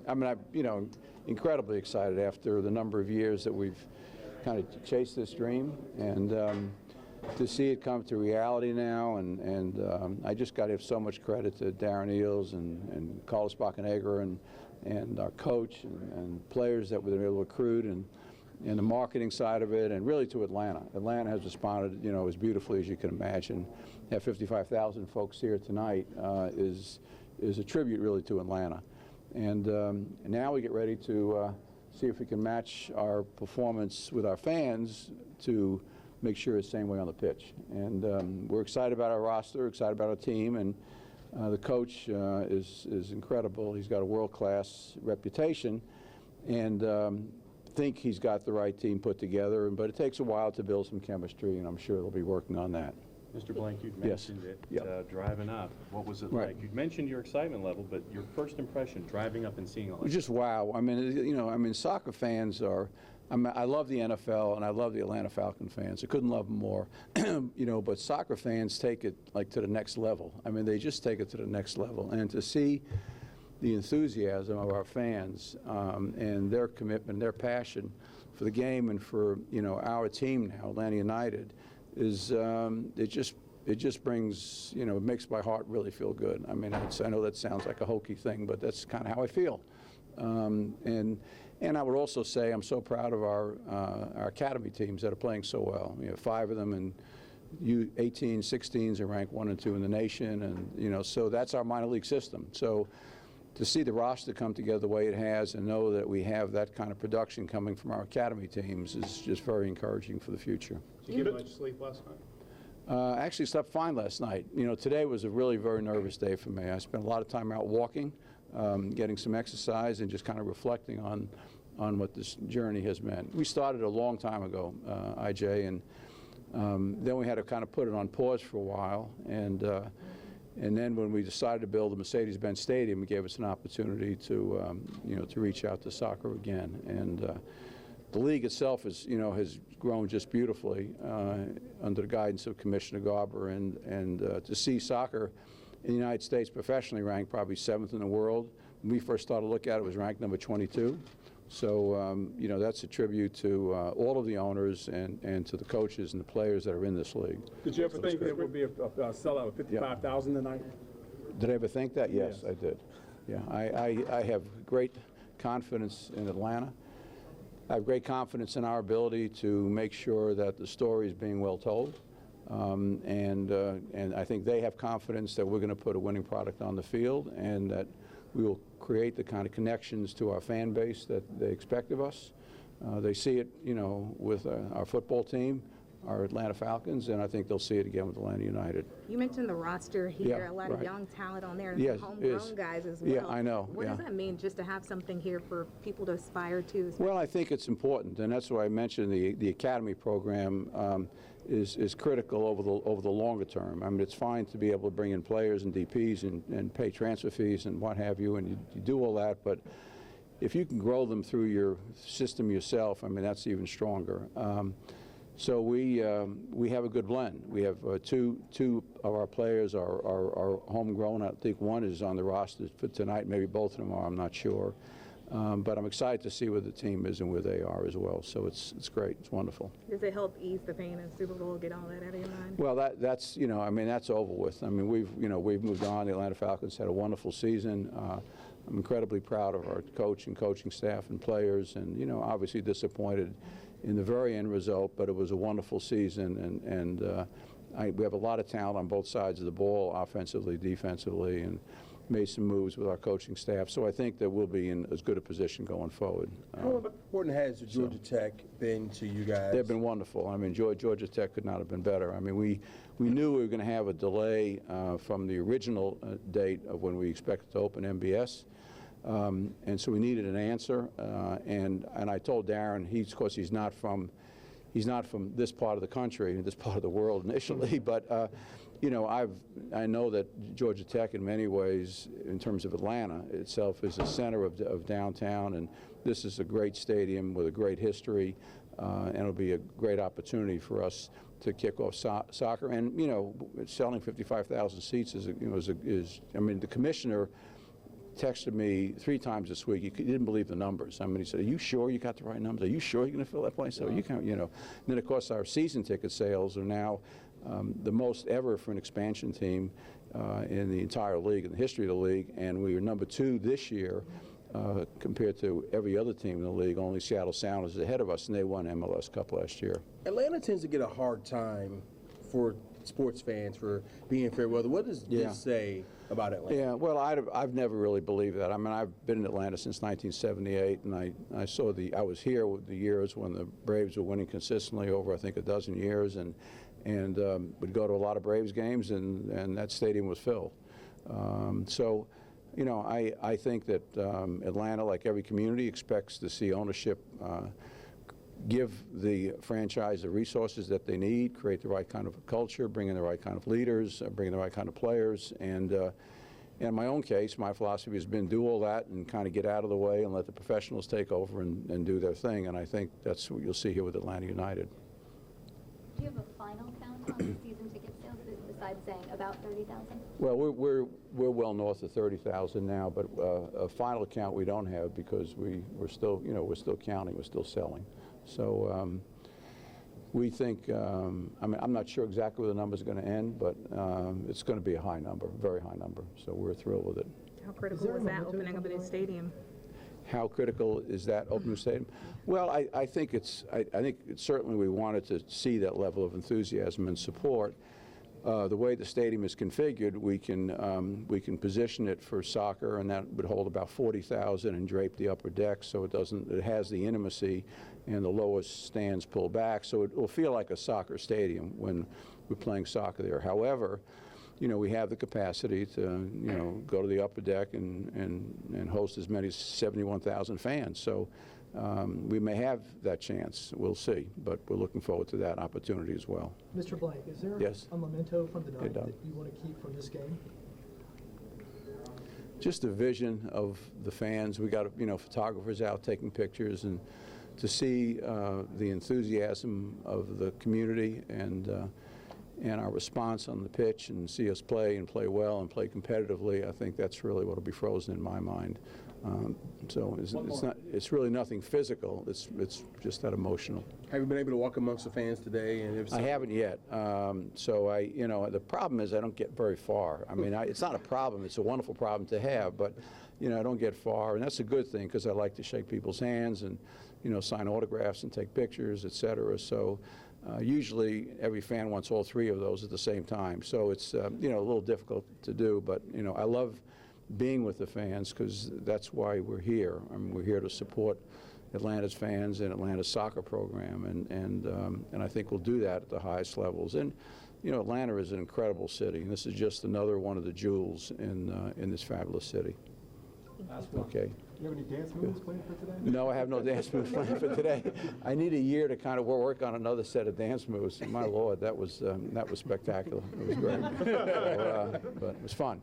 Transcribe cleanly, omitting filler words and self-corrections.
I mean, incredibly excited after the number of years that we've kind of chased this dream, and to see it come to reality now. And I just got to give so much credit to Darren Eales and Carlos Bockenegger and our coach and players that were able to recruit and the marketing side of it, and really to Atlanta. Atlanta has responded, as beautifully as you can imagine. Have 55,000 folks here tonight is a tribute really to Atlanta. And now we get ready to see if we can match our performance with our fans to make sure it's the same way on the pitch. And we're excited about our roster, excited about our team, and the coach is incredible. He's got a world-class reputation, and think he's got the right team put together. But it takes a while to build some chemistry, and I'm sure they'll be working on that. Mr. Blank, you'd mentioned it driving up. What was it like? You'd mentioned your excitement level, but your first impression driving up and seeing all that. Just wow. I mean, soccer fans are. I love the NFL and I love the Atlanta Falcon fans. I couldn't love them more. But soccer fans take it like to the next level. I mean, they just take it to the next level. And to see the enthusiasm of our fans and their commitment, their passion for the game and for our team now, Atlanta United, is it just brings, it makes my heart really feel good. I mean, I know that sounds like a hokey thing, but that's kind of how I feel. And I would also say I'm so proud of our academy teams that are playing so well. We have 5 of them, and U18, 16s are ranked 1 and 2 in the nation, and so that's our minor league system. So to see the roster come together the way it has and know that we have that kind of production coming from our academy teams is just very encouraging for the future. Did you get much sleep last night? Actually slept fine last night. Today was a really very nervous day for me. I spent a lot of time out walking, getting some exercise, and just kind of reflecting on what this journey has meant. We started a long time ago, IJ, and then we had to kind of put it on pause for a while. And then when we decided to build the Mercedes-Benz Stadium, it gave us an opportunity to reach out to soccer again. And the league itself has grown just beautifully under the guidance of Commissioner Garber, and to see soccer in the United States professionally ranked probably 7th in the world. When we first started to look at it, it was ranked number 22. So, that's a tribute to all of the owners and to the coaches and the players that are in this league. Did you ever think there would be a sellout of 55,000 tonight? Did I ever think that? Yes, I did. Yeah, I have great confidence in Atlanta. I have great confidence in our ability to make sure that the story is being well told. And I think they have confidence that we're going to put a winning product on the field and that we will create the kind of connections to our fan base that they expect of us. They see it, with our football team, our Atlanta Falcons, and I think they'll see it again with Atlanta United. You mentioned the roster here, a lot of young talent on there, and yes, homegrown guys as well. Yeah, I know. What does that mean, just to have something here for people to aspire to? Well, I think it's important, and that's why I mentioned the academy program is critical over the longer term. I mean, it's fine to be able to bring in players and DPs and pay transfer fees and what have you, and you do all that, but if you can grow them through your system yourself, I mean, that's even stronger. So we have a good blend. We have two of our players are homegrown. I think one is on the roster for tonight. Maybe both of them are. I'm not sure. But I'm excited to see where the team is and where they are as well. So it's great. It's wonderful. Does it help ease the pain of Super Bowl? Get all that out of your mind? Well, that's that's over with. I mean, we've moved on. The Atlanta Falcons had a wonderful season. I'm incredibly proud of our coach and coaching staff and players, and obviously disappointed in the very end result, but it was a wonderful season, and we have a lot of talent on both sides of the ball, offensively, defensively, and made some moves with our coaching staff. So I think that we'll be in as good a position going forward. How important has Georgia Tech been to you guys? They've been wonderful. I mean, Georgia Tech could not have been better. I mean, we knew we were going to have a delay from the original date of when we expected to open MBS. And so we needed an answer, and I told Darren, of course he's not from this part of the country, this part of the world initially, but I know that Georgia Tech in many ways, in terms of Atlanta itself, is the center of downtown, and this is a great stadium with a great history, and it'll be a great opportunity for us to kick off soccer. And selling 55,000 seats is I mean, the commissioner texted me 3 times this week. He didn't believe the numbers. I mean, he said, "Are you sure you got the right numbers? Are you sure you're going to fill that place?" So you can't, And then of course our season ticket sales are now the most ever for an expansion team in the entire league, in the history of the league, and we were number 2 this year compared to every other team in the league. Only Seattle Sounders is ahead of us, and they won MLS Cup last year. Atlanta tends to get a hard time for sports fans for being fair weather. What does this say about Atlanta? Yeah, well, I've never really believed that. I mean, I've been in Atlanta since 1978, and I was here with the years when the Braves were winning consistently over, I think, a dozen years, and would go to a lot of Braves games, and that stadium was filled. So, I think that Atlanta, like every community, expects to see ownership give the franchise the resources that they need, create the right kind of culture, bring in the right kind of leaders, bring in the right kind of players. And in my own case, my philosophy has been do all that and kind of get out of the way and let the professionals take over and do their thing. And I think that's what you'll see here with Atlanta United. Do you have a final count on the season ticket sales besides saying about 30,000? Well, we're well north of 30,000 now, but a final count we don't have because we're still counting, we're still selling. So we think, I'm not sure exactly where the number's going to end, but it's going to be a high number, very high number. So we're thrilled with it. How critical is that opening up a new stadium? How critical is that opening stadium? Well, I think I think certainly we wanted to see that level of enthusiasm and support. The way the stadium is configured, we can position it for soccer, and that would hold about 40,000 and drape the upper deck, so it has the intimacy, and the lowest stands pull back, so it will feel like a soccer stadium when we're playing soccer there. However, we have the capacity to go to the upper deck and host as many as 71,000 fans. So we may have that chance. We'll see, but we're looking forward to that opportunity as well. Mr. Blank, is there a memento from the night that you want to keep from this game? Just a vision of the fans. We got photographers out taking pictures, and to see the enthusiasm of the community and our response on the pitch, and see us play and play well and play competitively. I think that's really what will be frozen in my mind. So it's really nothing physical. It's just that emotional. Have you been able to walk amongst the fans today? And I haven't yet. So the problem is I don't get very far. I mean, it's not a problem. It's a wonderful problem to have, but I don't get far, and that's a good thing because I like to shake people's hands and sign autographs and take pictures, etc. So. Usually every fan wants all 3 of those at the same time, so it's a little difficult to do, but I love being with the fans because that's why we're here. I mean, we're here to support Atlanta's fans and Atlanta's soccer program, and I think we'll do that at the highest levels. And Atlanta is an incredible city, and this is just another one of the jewels in this fabulous city. Okay. Do you have any dance moves planned for today? No, I have no dance moves planned for today. I need a year to kind of work on another set of dance moves. My Lord, that was spectacular. It was great. So, but it was fun.